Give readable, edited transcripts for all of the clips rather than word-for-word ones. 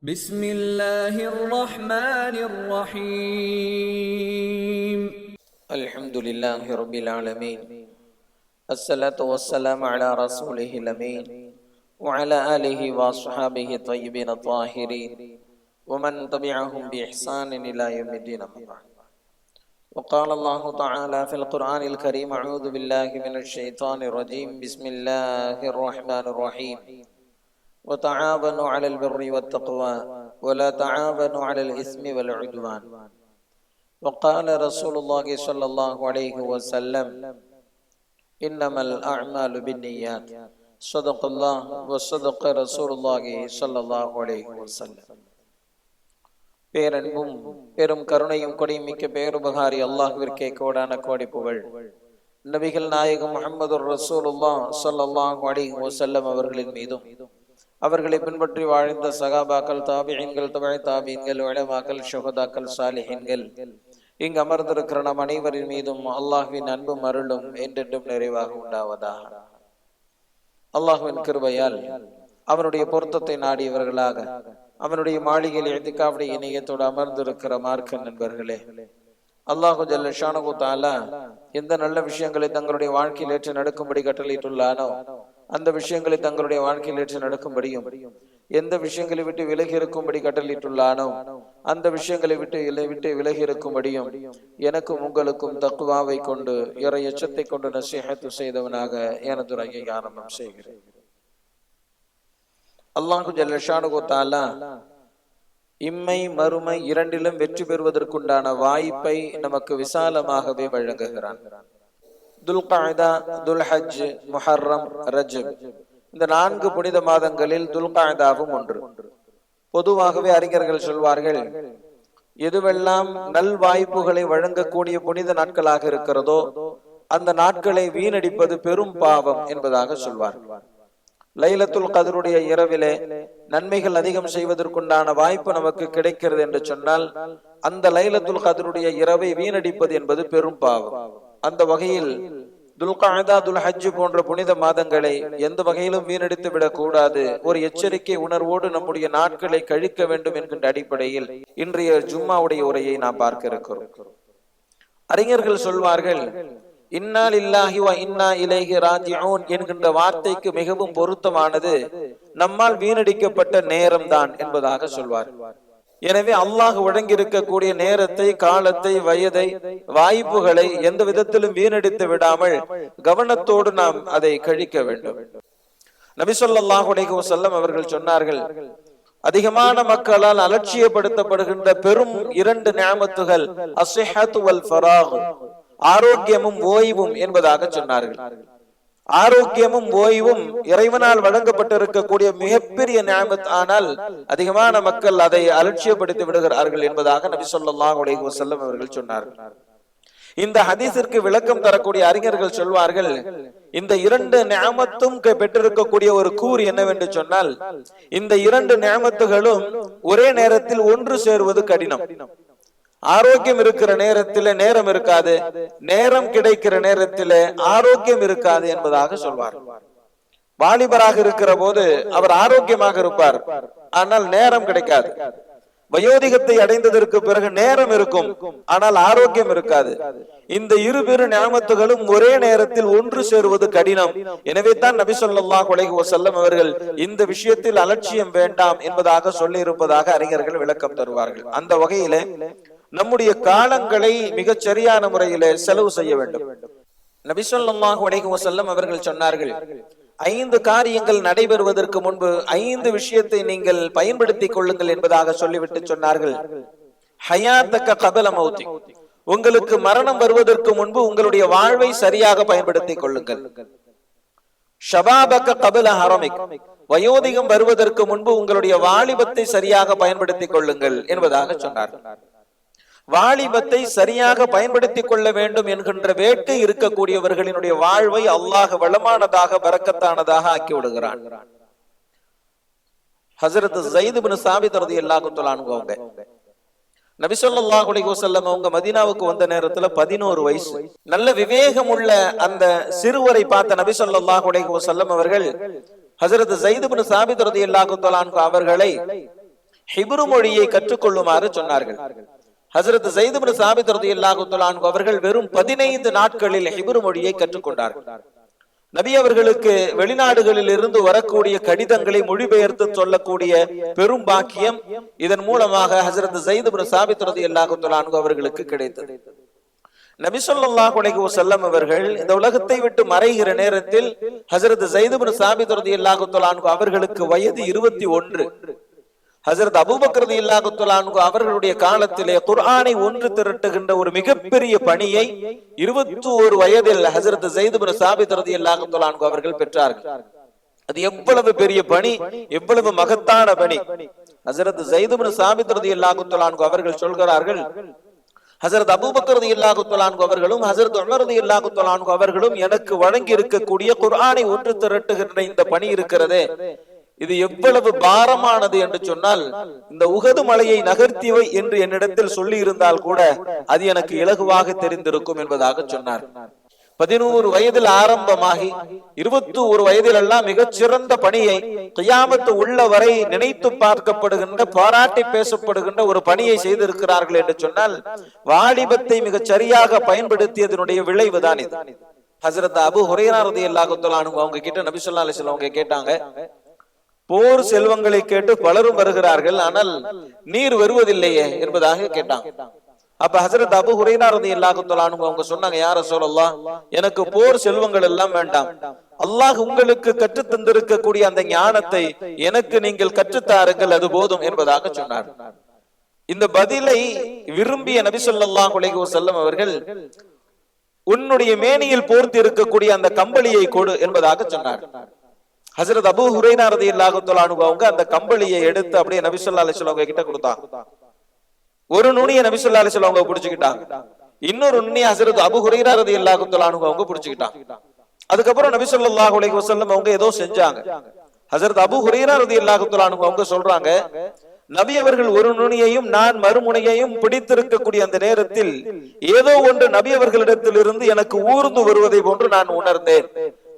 بسم الله الرحمن الرحيم الحمد لله رب العالمين الصلاة والسلام على رسوله الأمين وعلى آله وأصحابه الطيبين الطاهرين ومن تبعهم بإحسان إلى يوم الدين. وقال الله تعالى في القرآن الكريم: أعوذ بالله من الشيطان الرجيم، بسم الله الرحمن الرحيم، وتعاونوا على البر والتقوى ولا تعاونوا على الإثم والعدوان. وقال رسول الله صلى الله عليه وسلم: إنما الأعمال بالنيات. صدق الله وصدق رسول الله صلى الله عليه وسلم. பேரன்பும் பெரும் கருணையும் கொடிமிக்க பேருபகாரி அல்லாஹ்விற்கே கோடான கோடி புகழ். நபிகள் நாயகம் முஹம்மது ரசூலுல்லாஹ் ஸல்லல்லாஹு அலைஹி வஸல்லம் அவர்களின் மீதும், அவர்களை பின்பற்றி வாழ்ந்த சகாபாக்கள், தாபிஈன்கள், தபை தாபிஈன்கள், உலமாக்கள், ஷுஹதாக்கள், சாலிஹீன்கள், இங்கு அமர்ந்திருக்கிற நம் அனைவரின் மீதும் அல்லாஹ்வின் அன்பும் அருளும் என்றென்றும் நிறைவாக உண்டாவதாக. அல்லாஹ்வின் கிருபையால் அவனுடைய பொருத்தத்தை நாடியவர்களாக அவனுடைய மாளிகையில் இத்திகாஃப் இணையத்தோடு அமர்ந்திருக்கிற மார்க்க நண்பர்களே, அல்லாஹு ஜல்ல ஷானஹு தஆலா எந்த நல்ல விஷயங்களை தங்களுடைய வாழ்க்கையில் ஏற்று நடக்கும்படி கட்டளையிட்டுள்ளானோ அந்த விஷயங்களை தங்களுடைய வாழ்க்கையில் ஏற்று நடக்கும்படியும், எந்த விஷயங்களை விட்டு விலகி இருக்கும்படி கட்டளையிட்டுள்ளானோ அந்த விஷயங்களை விட்டு விலகி இருக்கும்படியும் எனக்கும் உங்களுக்கும் தக்வாவை கொண்டு இறை எச்சத்தை கொண்டு நசீஹத் செய்தவனாக எனது உரையை ஆரம்பம் செய்கிறேன். அல்லாஹு ஜல்ல ஷானஹு தஆலா இம்மை மறுமை இரண்டிலும் வெற்றி பெறுவதற்குண்டான வாய்ப்பை நமக்கு விசாலமாகவே வழங்குகிறான். துல்காய்தா, துல்ஹஜ், முஹர்ரம், ரஜப் இந்த 4 புனித மாதங்களில் துல்காய்தாவும் ஒன்று. பொதுவாகவே அறிஞர்கள் சொல்வார்கள், எதுவெல்லாம் நல் வாய்ப்புகளை வழங்கக்கூடிய புனித நாட்களாக இருக்கிறதோ அந்த நாட்களை வீணடிப்பது பெரும் பாவம் என்பதாக சொல்வார்கள். லைலத்துல் கத்ருடைய இரவிலே நன்மைகள் அதிகம் செய்வதற்குண்டான வாய்ப்பு நமக்கு கிடைக்கிறது என்று சொன்னால் அந்த லைலத்துல் கத்ருடைய இரவை வீணடிப்பது என்பது பெரும் பாவம். அந்த வகையில் துல்காய்தா, துல்ஹஜ் போன்ற புனித மாதங்களை எந்த வகையிலும் வீணடித்து விடக் கூடாது. ஒரு எச்சரிக்கை உணர்வோடு நம்முடைய நாட்களை கழிக்க வேண்டும் என்கின்ற அடிப்படையில் இன்றைய ஜும்மாவுடைய உரையை நாம் பார்க்க இருக்கிறோம். அறிஞர்கள் சொல்வார்கள், இன்னா லில்லாஹி வ இன்னா இலைஹி ராஜிஊன் என்கின்ற வார்த்தைக்கு மிகவும் பொருத்தமானது நம்மால் வீணடிக்கப்பட்ட நேரம் தான் என்பதாக சொல்வார். எனவே அல்லாஹ் வழங்கியிருக்கக்கூடிய நேரத்தை, காலத்தை, வயதை, வாய்ப்புகளை எந்த விதத்திலும் வீணடித்து விடாமல் கவனத்தோடு நாம் அதை கழிக்க வேண்டும். நபி ஸல்லல்லாஹு அலைஹி வஸல்லம் அவர்கள் சொன்னார்கள், அதிகமான மக்களால் அலட்சியப்படுத்தப்படுகின்ற பெரும் 2 நிஅமத்துகள் அஸ்ஸிஹத்து வல் ஃபராக், ஆரோக்கியமும் ஓய்வும் என்பதாக சொன்னார்கள். ஆரோக்கியமும் ஓய்வும் இறைவனால் வழங்கப்பட்டிருக்கக்கூடிய மிகப்பெரிய நிஅமத். ஆனால் அதிகமான மக்கள் அதை அலட்சியப்படுத்தி விடுகிறார்கள் என்பதாக நபி ஸல்லல்லாஹு அலைஹி வஸல்லம் அவர்கள் சொன்னார்கள். இந்த ஹதீஸிற்கு விளக்கம் தரக்கூடிய அறிஞர்கள் சொல்வார்கள், இந்த 2 நிஅமத்தும் பெற்றிருக்கக்கூடிய ஒரு கூறு என்னவென்று சொன்னால், இந்த 2 நிஅமத்துகளும் ஒரே நேரத்தில் ஒன்று சேருவது கடினம். ஆரோக்கியம் இருக்கிற நேரத்தில் நேரம் இருக்காது, நேரம் கிடைக்கிற நேரத்தில் ஆரோக்கியம் இருக்காது என்பதாக சொல்வார். வாலிபராக இருக்கிற போது அவர் ஆரோக்கியமாக இருப்பார், ஆனால் நேரம் கிடைக்காது. வயோதிகத்தை அடைந்ததற்கு பிறகு நேரம் இருக்கும், ஆனால் ஆரோக்கியம் இருக்காது. இந்த இரு நிஅமத்துகளும் ஒரே நேரத்தில் ஒன்று சேருவது கடினம். எனவே தான் நபி ஸல்லல்லாஹு அலைஹி வஸல்லம் அவர்கள் இந்த விஷயத்தில் அலட்சியம் வேண்டாம் என்பதாக சொல்லி இருப்பதாக அறிஞர்கள் விளக்கம் தருவார்கள். அந்த வகையிலே நம்முடைய காலங்களை மிகச் சரியான முறையிலே செலவு செய்ய வேண்டும். நபி ஸல்லல்லாஹு அலைஹி வஸல்லம் அவர்கள் சொன்னார்கள், 5 காரியங்கள் நடைபெறுவதற்கு முன்பு 5 விஷயத்தை நீங்கள் பயன்படுத்திக் கொள்ளுங்கள் என்பதாக சொல்லிவிட்டு சொன்னார்கள், ஹயாத்தக கபல மௌதி, உங்களுக்கு மரணம் வருவதற்கு முன்பு உங்களுடைய வாழ்வை சரியாக பயன்படுத்திக் கொள்ளுங்கள். ஷபாபக கபல ஹரமிக், வயோதிகம் வருவதற்கு முன்பு உங்களுடைய வாலிபத்தை சரியாக பயன்படுத்திக் கொள்ளுங்கள் என்பதாக சொன்னார்கள். வாலிபத்தை சரியாக பயன்படுத்திக் கொள்ள வேண்டும் என்கின்ற வேட்கை இருக்கக்கூடியவர்களினுடைய வாழ்வை அல்லாஹ் வளமானதாக, பரக்கத்தானதாக ஆக்கி விடுகிறான். ஹஜ்ரத் ஸைத் இப்னு சாபித் ரலியல்லாஹு தஆலா அன்ஹு அவங்க நபி ஸல்லல்லாஹு அலைஹி வஸல்லம் அவங்க மதீனாவுக்கு வந்த நேரத்துல 11 வயசு, நல்ல விவேகம் உள்ள அந்த சிறுவரை பார்த்த நபி ஸல்லல்லாஹு அலைஹி வஸல்லம் அவர்கள் ஹஜ்ரத் ஸைத் இப்னு சாபித் ரலியல்லாஹு தஆலா அன்ஹு அவர்களை ஹிப்ரு மொழியை கற்றுக்கொள்ளுமாறு சொன்னார்கள். ஹஜ்ரத் ஸைத் இப்னு சாபித் ரலியல்லாஹு தஆலா அன்ஹு அவர்கள் வெறும் 15 நாட்களில் ஹிப்ரு மொழியை கற்றுக்கொண்டார்கள். நபி அவர்களுக்கு வெளிநாடுகளில் இருந்து வரக்கூடிய கடிதங்களை மொழிபெயர்த்து சொல்லக்கூடிய பெரும் பாக்கியம் இதன் மூலமாக ஹஜ்ரத் ஸைத் இப்னு சாபித் ரலியல்லாஹு தஆலா அன்ஹு அவர்களுக்கு கிடைத்தது. நபி ஸல்லல்லாஹு அலைஹி வஸல்லம் அவர்கள் இந்த உலகத்தை விட்டு மறைகிற நேரத்தில் ஹஜ்ரத் ஸைத் இப்னு சாபித் ரலியல்லாஹு தஆலா அன்ஹு அவர்களுக்கு வயது 21. ஹஜ்ரத் அபூபக்கர் ரலியல்லாஹு தஆலா அன்ஹு அவர்களுடைய காலத்திலே குர்ஆனை ஒன்று திரட்டுகின்ற ஒரு மிகப்பெரிய பணியை 21 வயதில் ஹஜ்ரத் ஸைத் இப்னு சாபித் ரலியல்லாஹு தஆலா அன்ஹு அவர்கள் பெற்றார்கள். அது எவ்வளவு பெரிய பணி, எவ்வளவு மகத்தான பணி. ஹஜ்ரத் ஸைத் இப்னு சாபித் ரலியல்லாஹு தஆலா அன்ஹு அவர்கள் சொல்கிறார்கள், ஹஜ்ரத் அபூபக்கர் ரலியல்லாஹு தஆலா அன்ஹு அவர்களும் ஹஜ்ரத் உமர் ரலியல்லாஹு தஆலா அன்ஹு அவர்களும் எனக்கு வழங்கி இருக்கக்கூடிய குர்ஆனை ஒன்று திரட்டுகின்ற இந்த பணி இருக்கிறதே, இது எவ்வளவு பாரமானது என்று சொன்னால், இந்த உஹது மலையை நகர்த்திவை என்று என்னிடத்தில் சொல்லி இருந்தால் கூட அது எனக்கு இலகுவாக தெரிந்திருக்கும் என்பதாக சொன்னார். 11 வயதில் ஆரம்பமாகி 21 வயதில் எல்லாம் மிகச் சிறந்த பணியை, கியாமத்து உள்ள வரை நினைத்து பார்க்கப்படுகின்ற, பாராட்டி பேசப்படுகின்ற ஒரு பணியை செய்திருக்கிறார்கள் என்று சொன்னால், வாலிபத்தை மிகச் சரியாக பயன்படுத்தியதனுடைய விளைவுதான் இது. ஹஜ்ரத் அபூ ஹுரைரா ரலியல்லாஹு தஆலா அன்ஹு அவங்க கிட்ட நபி ஸல்லல்லாஹு அலைஹி வஸல்லம் அவங்க கேட்டாங்க, போர் செல்வங்களை கேட்டு பலரும் வருகிறார்கள், ஆனால் நீர் வருவதில்லையே என்பதாக கேட்டாங்க. அப்ப ஹஜ்ரத் அபூ ஹுரைரா ரலியல்லாஹு தஆலா அன்ஹு அவங்க சொன்னாங்க, யா ரசூலல்லாஹ், எனக்கு போர் செல்வங்கள் எல்லாம் வேண்டாம், அல்லாஹ் உங்களுக்கு கற்று தந்திருக்கக்கூடிய அந்த ஞானத்தை எனக்கு நீங்கள் கற்றுத்தாருங்கள், அது போதும் என்பதாக சொன்னார். இந்த பதிலை விரும்பிய நபி ஸல்லல்லாஹு அலைஹி வஸல்லம் அவர்கள், உன்னுடைய மேனியில் போர்த்தி இருக்கக்கூடிய அந்த கம்பளியை கொடு என்பதாக சொன்னார். ஹஜ்ரத் அபூ ஹுரைரா ரலியல்லாஹு தஆலா அன்ஹு அவங்க அந்த கம்பளியை எடுத்து அப்படியே நபி ஸல்லல்லாஹு அலைஹி வஸல்லம் கிட்ட கொடுத்தாங்க. ஒரு நுனியை நபி ஸல்லல்லாஹு அலைஹி வஸல்லம் அவங்க பிடிச்சுக்கிட்டாங்க, இன்னொரு நுனியை ஹஜ்ரத் அபூ ஹுரைரா ரலியல்லாஹு தஆலா அன்ஹு அவங்க பிடிச்சுக்கிட்டாங்க. அதுக்கப்புறம் நபி ஸல்லல்லாஹு அலைஹி வஸல்லம் அவங்க ஏதோ செஞ்சாங்க. ஹஜ்ரத் அபூ ஹுரைரா ரலியல்லாஹு தஆலா அன்ஹு அவங்க சொல்றாங்க, நபி அவர்கள் ஒரு நுனியையும் நான் மறுமுனையையும் பிடித்திருக்கக்கூடிய அந்த நேரத்தில் ஏதோ ஒன்று நபி அவர்களிடத்தில் இருந்து எனக்கு ஊர்ந்து வருவதை போன்று நான் உணர்ந்தேன்.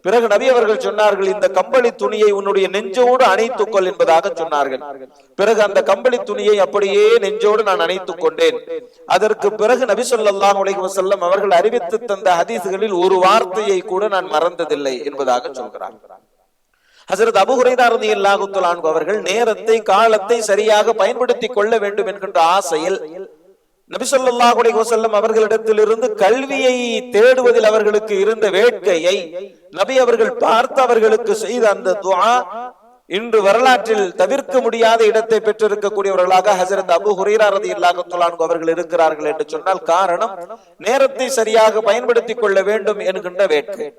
பிறகு நபி அவர்கள் சொன்னார்கள், இந்த கம்பளி துணியை உன்னுடைய நெஞ்சோடு அணைத்துக்கொள் என்பதாக சொன்னார்கள். பிறகு அந்த கம்பளி துணியை அப்படியே நெஞ்சோடு நான் அணைத்துக் கொண்டேன். அதற்கு பிறகு நபி ஸல்லல்லாஹு அலைஹி வஸல்லம் அவர்கள் அறிவித்து தந்த ஹதீஸ்களில் ஒரு வார்த்தையை கூட நான் மறந்ததில்லை என்பதாக சொல்கிறார். ஹஜ்ரத் அபூ ஹுரைரா ரலியல்லாஹு தஆலா அன்ஹு அவர்கள் நேரத்தை, காலத்தை சரியாக பயன்படுத்திக் கொள்ள வேண்டும் என்கின்ற ஆசையில் நபி ஸல்லல்லாஹு அலைஹி வஸல்லம் அவர்களிடத்திலிருந்து கல்வியை தேடுவதில் அவர்களுக்கு இருந்த வேட்கையை நபி அவர்கள் பார்த்து அவர்களுக்கு செய்த அந்த துஆ இன்று வரலாற்றில் தவிர்க்க முடியாத இடத்தை பெற்றிருக்கக்கூடியவர்களாக ஹஜ்ரத் அபூ ஹுரைரா ரலியல்லாஹு தஆலா அன்ஹு அவர்கள் இருக்கிறார்கள் என்று சொன்னால் காரணம் நேரத்தை சரியாக பயன்படுத்திக் கொள்ள வேண்டும் என்கின்ற வேட்கை.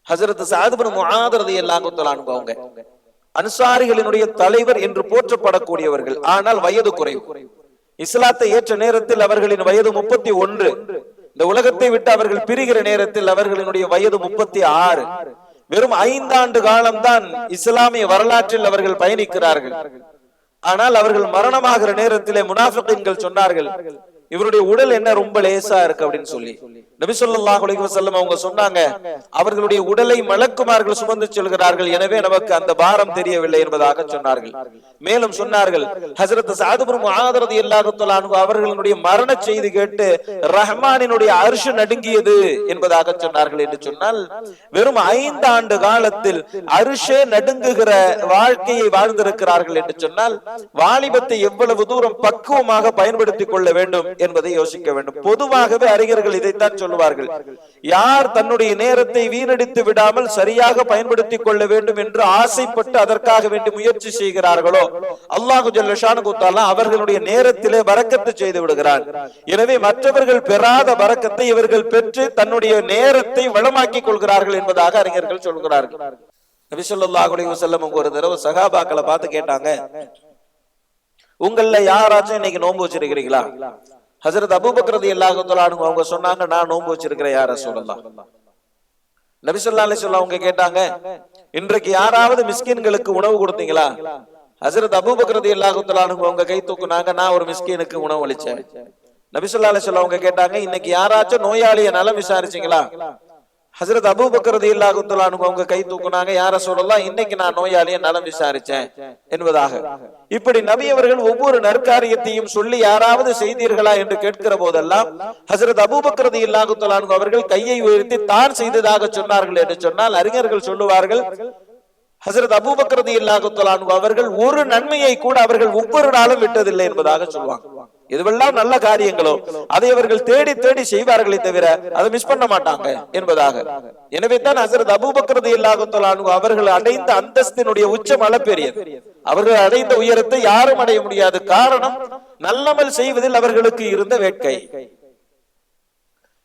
ஹஜ்ரத் சஅத் இப்னு முஆத் ரலியல்லாஹு தஆலா அன்ஹு அவங்க அன்சாரிகளினுடைய தலைவர் என்று போற்றப்படக்கூடியவர்கள், ஆனால் வயது குறைவு. இஸ்லாத்தை ஏற்ற நேரத்தில் அவர்களின் வயது 31. இந்த உலகத்தை விட்டு அவர்கள் பிரிகிற நேரத்தில் அவர்களினுடைய வயது 36. வெறும் 5 ஆண்டு காலம்தான் இஸ்லாமிய வரலாற்றில் அவர்கள் பயணிக்கிறார்கள். ஆனால் அவர்கள் மரணமாகிற நேரத்திலே முனாஃபிகீன்கள் சொன்னார்கள், இவருடைய உடல் என்ன ரொம்ப லேசா இருக்கு அப்படின்னு சொல்லி. நபி ஸல்லல்லாஹு அலைஹி வஸல்லம் அவங்க சொன்னாங்க, அவர்களுடைய உடலை மலக்குமார்கள் சுமந்து செல்கிறார்கள், எனவே நமக்கு அந்த பாரம் தெரியவில்லை என்பதாக சொன்னார்கள். மேலும் சொன்னார்கள், ஹஜ்ரத் சஅத் இப்னு முஆத் ரலியல்லாஹு தஆலா அன்ஹு அவர்களுடைய மரண செய்தி கேட்டு ரஹ்மானினுடைய அர்ஷ் நடுங்கியது என்பதாக சொன்னார்கள். என்று சொன்னால் வெறும் 5 ஆண்டு காலத்தில் அர்ஷே நடுங்குகிற வாழ்க்கையை வாழ்ந்திருக்கிறார்கள் என்று சொன்னால் வாலிபத்தை எவ்வளவு தூரம் பக்குவமாக பயன்படுத்திக் கொள்ள வேண்டும் என்பதை யோசிக்க வேண்டும். பொதுவாகவே அறிஞர்கள் இதைத்தான் சொல்லுவார்கள், யார் தன்னுடைய நேரத்தை வீணடித்து விடாமல் சரியாக பயன்படுத்திக் கொள்ள வேண்டும் என்று ஆசைப்பட்டு அதற்காக வேண்டி முயற்சி செய்கிறார்களோ அல்லாஹு ஜல்ல ஷானஹு தஆலா அவர்களுடைய நேரத்திலே பரக்கத்து செய்து விடுகிறார். எனவே மற்றவர்கள் பெறாத பரக்கத்தை இவர்கள் பெற்று தன்னுடைய நேரத்தை வளமாக்கிக் கொள்கிறார்கள் என்பதாக அறிஞர்கள் சொல்கிறார்கள். நபி ஸல்லல்லாஹு அலைஹி வஸல்லம் ஒரு தடவை சஹாபாக்களை பார்த்து கேட்டாங்க, உங்கள யாராச்சும் இன்னைக்கு நோன்பு வச்சிருக்கிறீங்களா? ஹஜ்ரத் அபூபக்கர் ரலியல்லாஹு தஆலா அன்ஹு அவங்க சொன்னாங்க, நான் நோன்பு வச்சிருக்கிறேன் யா ரசூலல்லாஹ். நபி ஸல்லல்லாஹு அலைஹி வஸல்லம் அவங்க கேட்டாங்க, இன்றைக்கு யாராவது மிஸ்கின்களுக்கு உணவு கொடுத்தீங்களா? ஹஜ்ரத் அபூபக்கர் ரலியல்லாஹு தஆலா அன்ஹு அவங்க கை தூக்குனாங்க, நான் ஒரு மிஸ்கினுக்கு உணவு அளிச்சேன். நபி ஸல்லல்லாஹு அலைஹி வஸல்லம் அவங்க கேட்டாங்க, இன்னைக்கு யாராச்சும் நோயாளிய நலம் விசாரிச்சீங்களா? ஹஜ்ரத் அபூபக்கர் ரலியல்லாஹு தஆலா அன்ஹு அவங்க கை தூக்குனாங்க, யா ரசூலல்லாஹ் இன்னைக்கு நான் நோயாளியை நலம் விசாரிச்சேன் என்பதாக. இப்படி நபி அவர்கள் ஒவ்வொரு நற்காரியத்தையும் சொல்லி யாராவது செய்தீர்களா என்று கேட்கிற போதெல்லாம் ஹஜ்ரத் அபூபக்கர் ரலியல்லாஹு தஆலா அன்ஹு அவர்கள் கையை உயர்த்தி தான் செய்ததாக சொன்னார்கள் என்று சொன்னால் அறிஞர்கள் சொல்லுவார்கள், ஹஜ்ரத் அபூபக்கர் ரலியல்லாஹு தஆலா அன்ஹு அவர்கள் ஒரு நன்மையை கூட அவர்கள் ஒவ்வொரு நாளும் விட்டதில்லை என்பதாக சொல்லுவாங்க. எதுவெல்லாம் நல்ல காரியங்களோ அதை அவர்கள் தேடி தேடி செய்வார்களே தவிர அதை மிஸ் பண்ண மாட்டாங்க என்பதாக. எனவே தான் ஹஜ்ரத் அபூபக்கர் ரலியல்லாஹு தஆலா அன்ஹு அவர்கள் அடைந்த அந்தஸ்தினுடைய உச்சம் அளப்பெரியது. அவர்கள் அடைந்த உயரத்தை யாரும் அடைய முடியாது. காரணம், நல்லமல் செய்வதில் அவர்களுக்கு இருந்த வேட்கை.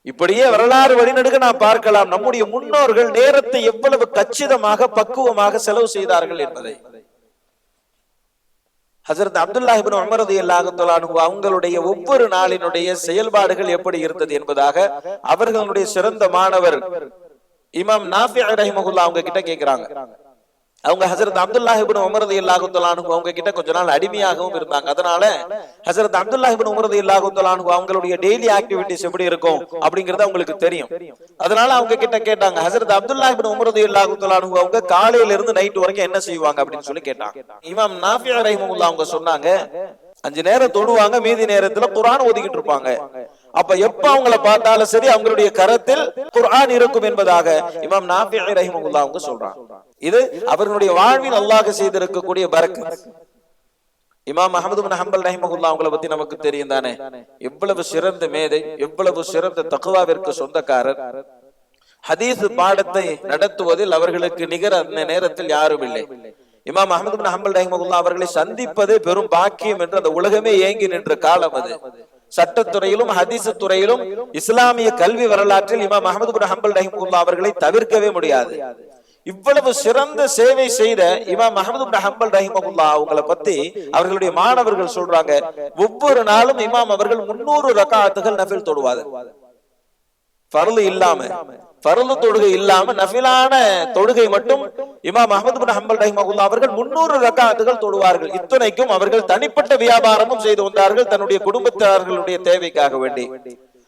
இப்படியே வரலாறு வழிநடுக நாம் பார்க்கலாம் நம்முடைய முன்னோர்கள் நேரத்தை எவ்வளவு கச்சிதமாக பக்குவமாக செலவு செய்தார்கள் என்பதை. ஹஜ்ரத் அப்துல்லாஹ் இப்னு உமர் ரலியல்லாஹு தஆலா அன்ஹு அவங்களுடைய ஒவ்வொரு நாளினுடைய செயல்பாடுகள் எப்படி இருந்தது என்பதாக அவர்களுடைய சிறந்த மாணவர் இமாம் நாஃபி ரஹிமஹுல்லாஹ் அவங்க கிட்ட கேக்குறாங்க. அவங்க ஹஜ்ரத் அப்துல்லாஹ் இப்னு உமர் ரலியல்லாஹு தஆலா அன்ஹு அவங்க கிட்ட கொஞ்ச நாள் அடிமையாகவும் இருந்தாங்க. அதனால ஹஜ்ரத் அப்துல்லாஹ் இப்னு உமர் ரலியல்லாஹு தஆலா அன்ஹு அவங்களுடைய டெய்லி ஆக்டிவிட்டீஸ் எப்படி இருக்கும் அப்படிங்கறது அவங்களுக்கு தெரியும். அதனால அவங்க கிட்ட கேட்டாங்க, ஹஜ்ரத் அப்துல்லாஹ் இப்னு உமர் ரலியல்லாஹு தஆலா அன்ஹு அவங்க காலையில இருந்து நைட் வரைக்கும் என்ன செய்வாங்க அப்படின்னு சொல்லி கேட்டாங்க. இமாம் நாஃபி ரஹிமஹுல்லாஹ் அவங்க சொன்னாங்க, 5 நேரம் தொழுவாங்க, மீதி நேரத்துல குர்ஆன் ஓதிக்கிட்டு இருப்பாங்க. அப்ப எப்ப அவங்கள பார்த்தாலும் சரி அவங்களுடைய கரத்தில் குர்ஆன் இருக்கும் என்பதாக இமாம் நாஃபி ரஹிமஹுல்லாஹ் அவங்க சொல்றாங்க. இது அவர்களுடைய வாழ்வில் அல்லாஹ் செய்திருக்கக்கூடிய பரக்கத். இமாம் அஹ்மது பின் ஹம்பல் ரஹிமஹுல்லாஹ் அவங்கள பத்தி நமக்கு தெரியும் தானே, எவ்வளவு சிறந்த மேதை, எவ்வளவு சிறந்த தக்வாவிற்கு சொந்தக்காரர். ஹதீஸ் பாடத்தை நடத்துவதில் அவர்களுக்கு நிகர் அந்த நேரத்தில் யாரும் இல்லை. இமாம் அஹ்மது பின் ஹம்பல் ரஹிமஹுல்லாஹ் அவர்களை சந்திப்பதே பெரும் பாக்கியம் என்று அந்த உலகமே ஏங்கி நின்ற காலம் அது. சட்டத்துறையிலும் ஹதீஸ் துறையிலும் இஸ்லாமிய கல்வி வரலாற்றில் இமாம் அஹ்மது பின் ஹம்பல் ரஹிமஹுல்லாஹ் அவர்களை தவிர்க்கவே முடியாது. இவ்வளவு சிறந்த சேவை செய்த இமாம் அஹ்மது பின் ஹம்பல் ரஹிமஹுல்லாஹ் அவங்களை பத்தி அவர்களுடைய மாணவர்கள் சொல்றாங்க, ஒவ்வொரு நாளும் இமாம் அவர்கள் 300 ரகாத்துகள் நஃபில் தொழுவார்கள். ஃபர்லு இல்லாம, ஃபர்லு தொழுகை இல்லாம நஃபிலான தொழுகை மட்டும் இமாம் அஹ்மது பின் ஹம்பல் ரஹிமஹுல்லாஹ் அவர்கள் 300 ரகாத்துகள் தொழுவார்கள். இத்தனைக்கும் அவர்கள் தனிப்பட்ட வியாபாரமும் செய்து வந்தார்கள் தன்னுடைய குடும்பத்தார்களுடைய தேவைக்காக வேண்டி.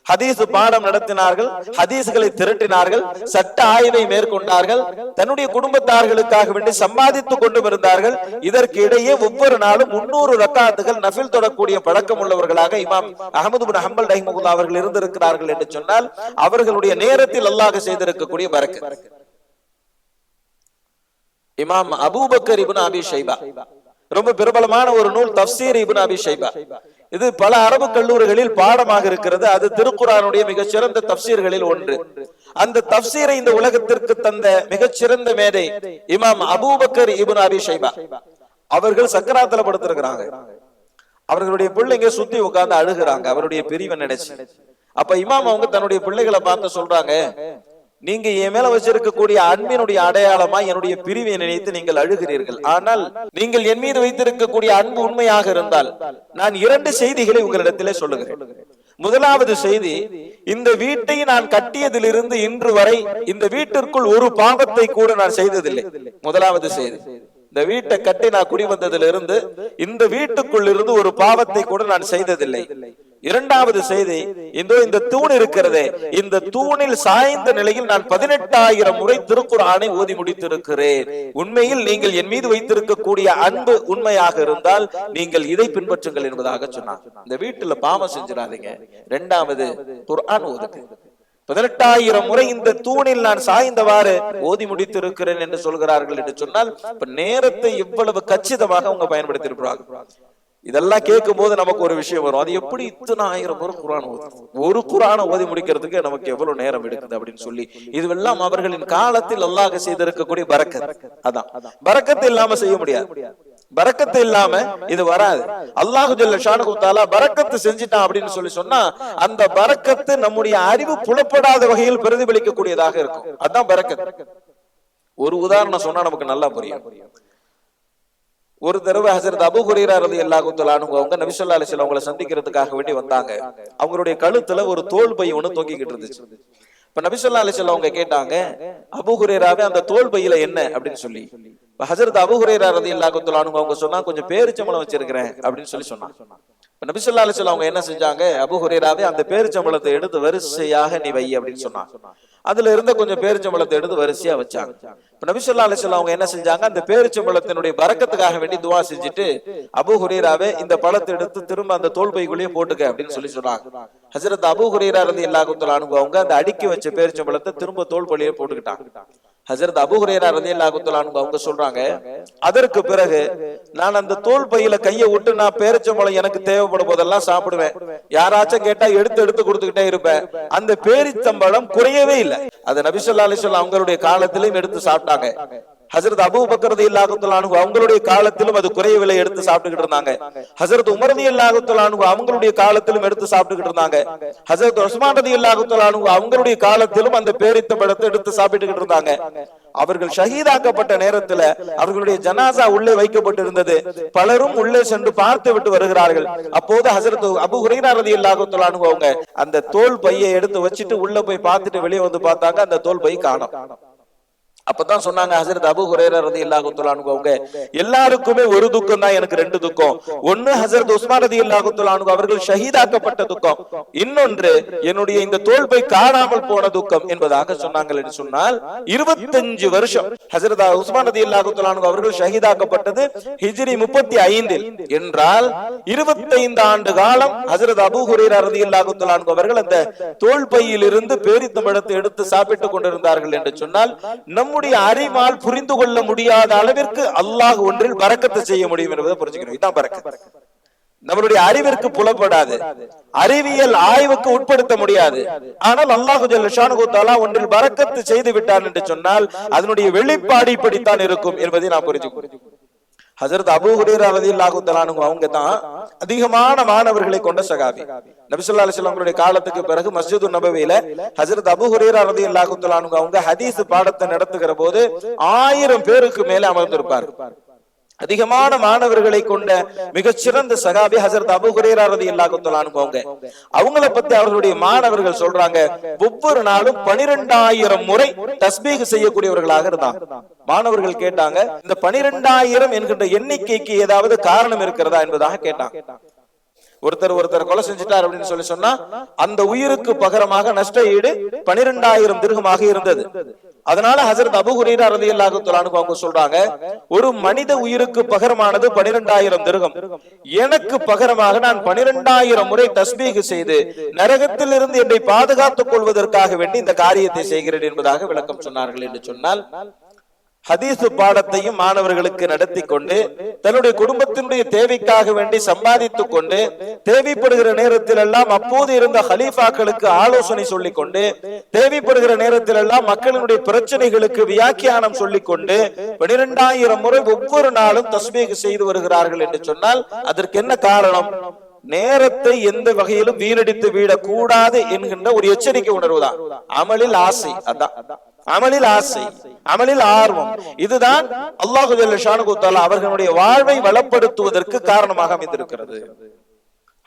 ஹதீஸ் பாடம் நடத்தினார்கள், ஹதீஸ்களை திரட்டினார்கள், சட்ட ஆய்வை மேற்கொண்டார்கள், தன்னுடைய குடும்பத்தார்களுக்காக வேண்டி சம்பாதித்துக் கொண்டும் இருந்தார்கள். இதற்கு இடையே ஒவ்வொரு நாளும் 300 ரக்காத்துகள் நஃபில் தொடக்கூடிய பழக்கம் உள்ளவர்களாக இமாம் அஹ்மது பின் ஹம்பல் ரஹிமஹுல்லாஹ் அவர்கள் இருந்திருக்கிறார்கள் என்று சொன்னால் அவர்களுடைய நேரத்தில் அல்லாஹ் செய்திருக்கக்கூடிய பரக்கத். இமாம் அபூபக்கர் இப்னு அபி ஷைபா, ரொம்ப பிரபலமான ஒரு நூல் தஃப்சீர் இப்னு அபி ஷைபா. இது பல அரபு கல்லூரிகளில் பாடமாக இருக்கிறது. அது திருக்குர்ஆனுடைய மிகச்சிறந்த தஃப்சீர்களில் ஒன்று. அந்த தஃப்சீரை இந்த உலகத்திற்கு தந்த மிகச்சிறந்த மேதை இமாம் அபூபக்கர் இப்னு அபி ஷைபா அவர்கள் சக்கராத்துல படுத்திருக்கிறாங்க. அவர்களுடைய பிள்ளைங்க சுத்தி உட்கார்ந்து அழுகிறாங்க அவருடைய பிரிவை நினைச்சு. அப்ப இமாம் அவங்க தன்னுடைய பிள்ளைகளை பார்த்து சொல்றாங்க, நீங்க என் மேல வச்சிருக்கக்கூடிய அன்பினுடைய அடையாளமா என்னுடைய பிரிவை நினைத்து நீங்கள் அழுகிறீர்கள். ஆனால் நீங்கள் என் மீது வைத்திருக்கக்கூடிய அன்பு உண்மையாக இருந்தால் நான் 2 செய்திகளை உங்களிடத்திலே சொல்லுகிறேன். முதலாவது செய்தி, இந்த வீட்டை நான் கட்டியதிலிருந்து இன்று வரை இந்த வீட்டிற்குள் ஒரு பாவத்தை கூட நான் செய்ததில்லை. முதலாவது செய்தி, இந்த வீட்டை கட்டி நான் குடி வந்ததிலிருந்து இந்த வீட்டுக்குள் இருந்து ஒரு பாவத்தை கூட நான் செய்ததில்லை. இரண்டாவது செய்தி, இந்த தூண் இருக்கிறதே, இந்த தூணில் சாய்ந்த நிலையில் நான் 18,000 முறை திருக்குர்ஆனை ஓதி முடித்திருக்கிறேன். உண்மையில் நீங்கள் என் மீது வைத்திருக்கக்கூடிய அன்பு உண்மையாக இருந்தால் நீங்கள் இதை பின்பற்றுங்கள் என்பதாக சொன்னார். இந்த வீட்டுல பாவம் செஞ்சிடாதீங்க. இரண்டாவது குர்ஆன் ஓதுங்க. 18,000 முறை இந்த தூணில் நான் சாய்ந்தவாறு ஓதி முடித்திருக்கிறேன் என்று சொல்கிறார்கள் என்று சொன்னால் இப்ப நேரத்தை எவ்வளவு கச்சிதமாக அவங்க பயன்படுத்தி இருக்கிறாங்க. இதெல்லாம் கேட்கும் போது நமக்கு ஒரு விஷயம் வரும், அது எப்படி இத்தனை 1000 முறை குர்ஆன் ஓது, ஒரு குர்ஆனை ஓதி முடிக்கிறதுக்கு நமக்கு எவ்வளவு நேரம் எடுக்குது அப்படின்னு சொல்லி. இதுவெல்லாம் அவர்களின் காலத்தில் அல்லாஹ் செய்திருக்கக்கூடிய பரக்கத். அதான் பரக்கத்து இல்லாம செய்ய முடியாது. பரக்கத்து இல்லாம இது வராது. அல்லாஹு ஜல்ல ஷானஹு தஆலா பரக்கத்து செஞ்சிட்டான் அப்படின்னு சொல்லி சொன்னா அந்த பரக்கத்து நம்முடைய அறிவு புலப்படாத வகையில் பிரதிபலிக்க கூடியதாக இருக்கும். அதான் பரக்கத். ஒரு உதாரணம் சொன்னா நமக்கு நல்லா புரியும். ஒரு தடவை ஹஜ்ரத் அபூ ஹுரைரா ரலியல்லாஹு தஆலா அன்ஹு அவங்க நபி ஸல்லல்லாஹு அலைஹி வஸல்லம் அவங்களை சந்திக்கிறதுக்காக வேண்டி வந்தாங்க. அவங்களுடைய கழுத்துல ஒரு தோல் பை ஒண்ணு தொங்கிக்கிட்டு இருந்துச்சு. இப்ப நபி ஸல்லல்லாஹு அலைஹி வஸல்லம் அவங்க கேட்டாங்க, அபூ ஹுரைராவே அந்த தோல் பையில என்ன அப்படின்னு சொல்லி. ஹஜ்ரத் அபூ ஹுரைரா ரலியல்லாஹு தஆலா அன்ஹு அவங்க சொன்னா, கொஞ்சம் பேரிச்சம்பழம் வச்சிருக்கிறேன் அப்படின்னு சொல்லி சொன்னாங்க. நபி ஸல்லல்லாஹு அலைஹி வஸல்லம் அவங்க என்ன செஞ்சாங்க, அபூ ஹுரைராவே அந்த பேரிச்சம்பழத்தை எடுத்து வரிசையாக நீ வை அப்படின்னு சொன்னாங்க. அதுல இருந்த கொஞ்சம் பேரிச்சம்பழத்தை எடுத்து வரிசையா வச்சாங்க. நபி ஸல்லல்லாஹு அலைஹி வஸல்லம் அவங்க என்ன செஞ்சாங்க, அந்த பேரிச்சம்பழத்தினுடைய பரக்கத்துக்காக வேண்டி துஆ செஞ்சுட்டு, அபூ ஹுரைராவே இந்த பழத்தை எடுத்து திரும்ப அந்த தோல் பைக்குள்ளேயே போட்டுக்க அப்படின்னு சொன்னாங்க. ஹஜ்ரத் அபூ ஹுரைரா ரலியல்லாஹு தஆலா அன்ஹு அவங்க அந்த அடுக்கி வச்ச பேரிச்சம்பழத்தை திரும்ப தோல் பையிலே போட்டுக்கிட்டாங்க. ஹஜ்ரத் அபூ ஹுரைரா ரலியல்லாஹு தஆலா அன்ஹு அவங்க சொல்றாங்க, அதற்கு பிறகு நான் அந்த தோல் பையில கையை விட்டு நான் பேரிச்சம்பழம் எனக்கு தேவைப்படும் போதெல்லாம் சாப்பிடுவேன். யாராச்சும் கேட்டா எடுத்து எடுத்து கொடுத்துக்கிட்டே இருப்பேன். அந்த பேரிச்சம்பழம் குறையவே இல்லை. அதை நபி ஸல்லல்லாஹு அலைஹி வஸல்லம் அவங்களுடைய காலத்திலும் எடுத்து சாப்பிட்டாங்க. ஹஜ்ரத் அபூபக்கர் ரலியல்லாஹு தஆலா அன்ஹு அவங்களுடைய காலத்திலும் அது குறையவில்லை, எடுத்து சாப்பிட்டுக்கிட்டு இருந்தாங்க. ஹஜ்ரத் உமர் ரலியல்லாஹு தஆலா அன்ஹு அவங்களுடைய காலத்திலும் எடுத்து சாப்பிட்டுக்கிட்டு இருந்தாங்க. ஹஜ்ரத் உஸ்மான் ரலியல்லாஹு தஆலா அன்ஹு அவங்களுடைய காலத்திலும் அந்த பேரிச்சம்பழத்தை எடுத்து சாப்பிட்டுக்கிட்டு இருந்தாங்க. அவர்கள் ஷஹீதாக்கப்பட்ட நேரத்துல அவர்களுடைய ஜனாசா உள்ளே வைக்கப்பட்டிருந்தது. பலரும் உள்ளே சென்று பார்த்து விட்டு வருகிறார்கள். அப்போது ஹஜ்ரத் அபூ ஹுரைரா ரலியல்லாஹு தஆலா அன்ஹு அவங்க அந்த தோல் பையை எடுத்து வச்சுட்டு உள்ள போய் பார்த்துட்டு வெளியே வந்து பார்த்தாங்க, அந்த தோல் பை காணோம். அப்பதான் சொன்னாங்க ஹஜ்ரத் அபூ ஹுரைரா ரலியல்லாஹு தஆலா அன்ஹு அவங்க, எல்லாருக்குமே ஒரு துக்கம் தான், எனக்கு ரெண்டு துக்கம். ஒன்னு ஹஜ்ரத் உஸ்மான் ரலியல்லாஹு தஆலா அன்ஹு அவர்கள் ஷஹீதாக்கப்பட்ட துக்கம், இன்னொன்று என்னுடைய இந்த தோல்பை காணாமல் போன துக்கம் என்பதாக சொன்னாங்கள். என்று சொன்னால் 25 வருஷம் ஹஜ்ரத் உஸ்மான் ரலியல்லாஹு தஆலா அன்ஹு அவர்கள் ஷஹீதாக்கப்பட்டது ஹிஜ்ரி 35 என்றால் 25 ஆண்டு காலம் ஹஜ்ரத் அபூ ஹுரைரா ரலியல்லாஹு தஆலா அன்ஹு அவர்கள் அந்த தோல்பையில் இருந்து பேரிச்சம்பழத்தை எடுத்து சாப்பிட்டுக் கொண்டிருந்தார்கள். என்று சொன்னால் நம்முடைய அறிவால் புரிந்து கொள்ள முடியாத அளவிற்கு அல்லாஹ் ஒன்றில் பரக்கத்தை செய்ய முடியும் என்பதை புரிஞ்சுக்கணும். இதுதான் பரக்கத். நம்மளுடைய அறிவிற்கு புலப்படாது, அறிவியல் ஆய்வுக்கு உட்படுத்த முடியாது. ஆனால் அல்லாஹு ஜல்ல ஷானுஹு தஆலா ஒன்றில் பரக்கத்து செய்து விட்டான் என்று சொன்னால் அதனுடைய வெளிப்பாடு இப்படித்தான் இருக்கும் என்பதை நாம் புரிஞ்சுக்கணும். ஹஜ்ரத் அபூ ஹுரைரா ரலியல்லாஹு தஆலா அன்ஹு அவங்க தான் அதிகமான மாணவர்களை கொண்ட சஹாபி. நபி ஸல்லல்லாஹு அலைஹி வஸல்லம் காலத்துக்கு பிறகு மஸ்ஜிது நபவியில ஹஜ்ரத் அபூ ஹுரைரா ரலியல்லாஹு தஆலா அன்ஹு அவங்க ஹதீஸ் பாடத்தை நடத்துகிற போது 1000 பேருக்கு மேல அமர்ந்திருப்பார். அதிகமான மாணவர்களை கொண்ட மிகச்சிறந்த சஹாபி ஹஜ்ரத் அபூ ஹுரைரா ரலியல்லாஹு தஆலா அன்ஹு அவங்க. அவங்கள பத்தி அவர்களுடைய மாணவர்கள் சொல்றாங்க, ஒவ்வொரு நாளும் 12000 முறை தஸ்பீஹ் செய்யக்கூடியவர்களாக இருந்தாங்க. மாணவர்கள் கேட்டாங்க, இந்த 12000 என்கின்ற எண்ணிக்கைக்கு ஏதாவது காரணம் இருக்கிறதா என்பதாக கேட்டாங்க. ஒருத்தர் கொலை செஞ்சிட்டார் அப்படின்னு சொன்னா அந்த உயிருக்கு பகரமாக நஷ்ட ஈடு 12000 திர்ஹமாக இருந்தது. அதனால ஹஜ்ரத் அபூ ஹுரைரா ரலியல்லாஹு தஆலா அன்ஹு அவங்க சொல்றாங்க, ஒரு மனித உயிருக்கு பகரமானது 12000 திர்ஹம். எனக்கு பகரமாக நான் 12000 முறை தஸ்பீஹ் செய்து நரகத்தில் இருந்து என்னை பாதுகாத்துக் கொள்வதற்காக வேண்டி இந்த காரியத்தை செய்கிறேன் என்பதாக விளக்கம் சொன்னார்கள். என்று சொன்னால் ஹதீஸ் பாடத்தையும் மாணவர்களுக்கு நடத்தி கொண்டு தன்னுடைய குடும்பத்தினுடைய தேவைக்காக வேண்டி சம்பாதித்துக் கொண்டு தேவைப்படுகிற நேரத்தில் எல்லாம் அப்போது இருந்த ஹலீஃபாக்களுக்கு ஆலோசனை சொல்லிக் கொண்டு தேவைப்படுகிற நேரத்தில் எல்லாம் மக்களினுடைய பிரச்சனைகளுக்கு வியாக்கியானம் சொல்லிக் கொண்டு 12000 முறை ஒவ்வொரு நாளும் தஸ்பீஹ் செய்து வருகிறார்கள். என்று சொன்னால் அதற்கு என்ன காரணம்? நேரத்தை எந்த வகையிலும் வீணடித்து விடக்கூடாது என்கின்ற ஒரு எச்சரிக்கை உணர்வுதான். அமலில் ஆசை, அதான் அமலில் ஆசை, அமலில் ஆர்வம். இதுதான் அல்லாஹு ஜல்ல ஷானுஹு தஆலா அவர்களுடைய வாழ்வை வளப்படுத்துவதற்கு காரணமாக அமைந்திருக்கிறது.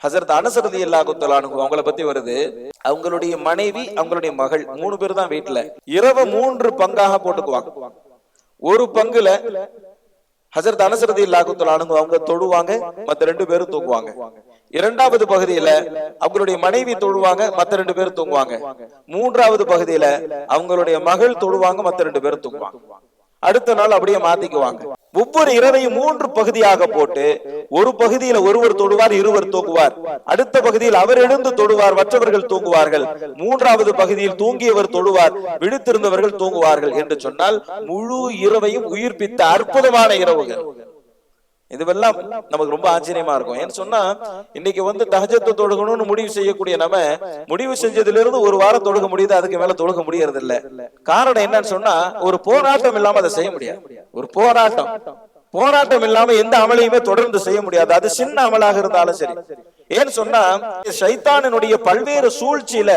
ஹஜ்ரத் அனஸ் ரலியல்லாஹு தஆலா அன்ஹு அவங்கள பத்தி வருது, அவங்களுடைய மனைவி அவங்களுடைய மகள் 3 பேர் தான் வீட்டுல. இரவு 3 பங்காக போட்டுக்குவாங்க. ஒரு பங்குல ஹஜ்ரத் அனஸ் ரலியல்லாஹு தஆலா அன்ஹு அவங்க தொழுவாங்க, மத்த 2 பேரும் தூங்குவாங்க. இரண்டாவது பகுதியில அவங்களுடைய மனைவி தொழுவாங்க, மத்த 2 பேரும் தூங்குவாங்க. மூன்றாவது பகுதியில அவங்களுடைய மகள் தொழுவாங்க, மத்த 2 பேரும் தூங்குவாங்க. அடுத்த நாள் அப்படியே மாத்திக்குவாங்க. ஒவ்வொரு இரவையும் 3 பகுதியாக போட்டு ஒரு பகுதியில ஒருவர் தொழுவார், இருவர் தூங்குவார். அடுத்த பகுதியில் அவர் எழுந்து தொழுவார், மற்றவர்கள் தூங்குவார்கள். மூன்றாவது பகுதியில் தூங்கியவர் தொழுவார், விழித்திருந்தவர்கள் தூங்குவார்கள். என்று சொன்னால் முழு இரவையும் உயிர்ப்பித்த அற்புதமான இரவுகள். இதுவெல்லாம் நமக்கு ரொம்ப ஆச்சரியமா இருக்கும். ஏன்னு சொன்னா இன்னைக்கு தஹஜ்ஜத் தொழுகணும்னு முடிவு செய்யக்கூடிய நம்ம முடிவு செஞ்சதுல இருந்து ஒரு வாரம் தொழுக முடியுது, அதுக்கு மேல தொழுக முடியறது இல்ல. காரணம் என்னன்னு சொன்னா ஒரு போராட்டம் இல்லாம அதை செய்ய முடியாது. ஒரு போராட்டம் இல்லாம எந்த அமலையுமே தொடர்ந்து செய்ய முடியாது, அது சின்ன அமலாக இருந்தாலும் சரி. ஏன்னு சொன்னா ஷைத்தானினுடைய பல்வேறு சூழ்ச்சியில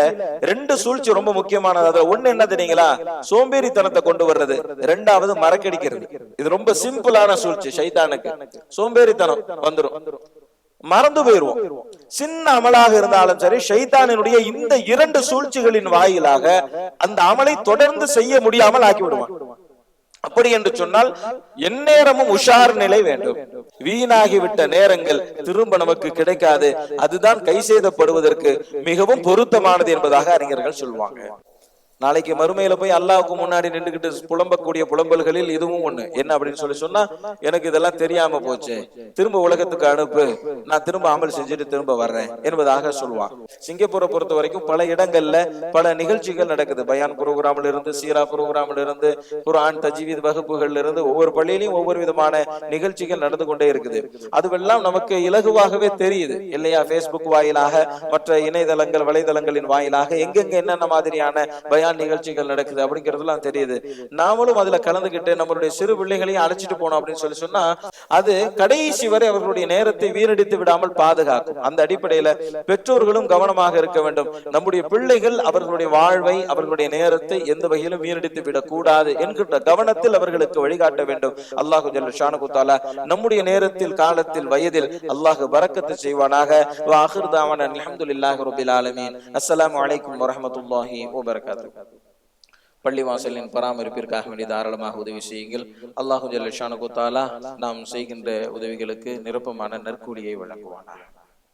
2 சூழ்ச்சி ரொம்ப முக்கியமானது. அதுல ஒண்ணு என்ன தெரியுங்களா? சோம்பேறித்தனத்தை கொண்டு வர்றது, 2வது மறக்கடிக்கிறது. இது ரொம்ப சிம்பிளான சூழ்ச்சி. ஷைத்தானுக்கு சோம்பேறித்தனம் வந்துரும், மறந்து போயிருவோம். சின்ன அமலாக இருந்தாலும் சரி, ஷைத்தானினுடைய இந்த 2 சூழ்ச்சிகளின் வாயிலாக அந்த அமலை தொடர்ந்து செய்ய முடியாமல் ஆக்கி விடுவான். அப்படி என்று சொன்னால் எந்நேரமும் உஷார் நிலை வேண்டும். வீணாகிவிட்ட நேரங்கள் திரும்ப நமக்கு கிடைக்காது. அதுதான் கை செய்தப்படுவதற்கு மிகவும் பொருத்தமானது என்பதாக அறிஞர்கள் சொல்வாங்க. நாளைக்கு மறுமையில போய் அல்லாஹ்வுக்கு முன்னாடி நின்றுகிட்டு புலம்பக்கூடிய புலம்பல்களில் இதுவும் ஒண்ணு. என்ன அப்படின்னு சொன்னா, எனக்கு இதெல்லாம் தெரியாம போச்சு, திரும்ப உலகத்துக்கு அனுப்பு, நான் திரும்ப அமல் செஞ்சுட்டு திரும்ப வர்றேன் என்பதாக சொல்லுவான். சிங்கப்பூரை பொறுத்த வரைக்கும் பல இடங்கள்ல பல நிகழ்ச்சிகள் நடக்குது. பயான் புரோகிராம்ல இருந்து, சீரா புரோகிராம்ல இருந்து, குர்ஆன் தஜ்வீத் வகுப்புகள்ல இருந்து ஒவ்வொரு பள்ளியிலையும் ஒவ்வொரு விதமான நிகழ்ச்சிகள் நடந்து கொண்டே இருக்குது. அதுவெல்லாம் நமக்கு இலகுவாகவே தெரியுது இல்லையா? Facebook வாயிலாக, மற்ற இணையதளங்கள் வலைதளங்களின் வாயிலாக எங்கெங்க என்னென்ன மாதிரியான பயான் நிகழ்ச்சிகள் நடக்குது அப்படிங்கிறதுலாம் தெரியுது. நாமளும் அதுல கலந்துகிட்டு நம்மளுடைய சிறு பிள்ளைகளையும் அழைச்சிட்டு போனோம் அப்படின்னு சொன்னா அது கடைசி வரை அவர்களுடைய நேரத்தை வீணடித்து விடாமல் பாதுகாக்கும். அந்த அடிப்படையில பெற்றோர்களும் கவனமாக இருக்க வேண்டும். நம்முடைய பிள்ளைகள் அவர்களுடைய வாழ்வை, அவர்களுடைய நேரத்தை எந்த வகையிலும் வீணடித்து விடக்கூடாது என்கின்ற கவனத்தில் அவர்களுக்கு வழிகாட்ட வேண்டும். அல்லாஹு ஜல்ல ஷானஹு தஆலா நம்முடைய நேரத்தில், காலத்தில், வயதில் அல்லாஹ் பரக்கத்து செய்வானாக. வ ஆகிர் தஅவானா அல்ஹம்துலில்லாஹி ரப்பில் ஆலமீன். அஸ்ஸலாமு அலைக்கும் வரஹ்மத்துல்லாஹி வ பரகாத்துஹு. பள்ளிவாசலின் பராமரிப்பிற்காக வேண்டிய தாராளமாக உதவி செய்யுங்கள். அல்லாஹு ஜல்ல ஷானஹு தஆலா நாம் செய்கின்ற உதவிகளுக்கு நிரப்பமான நற்கூலியை வழங்குவானாக.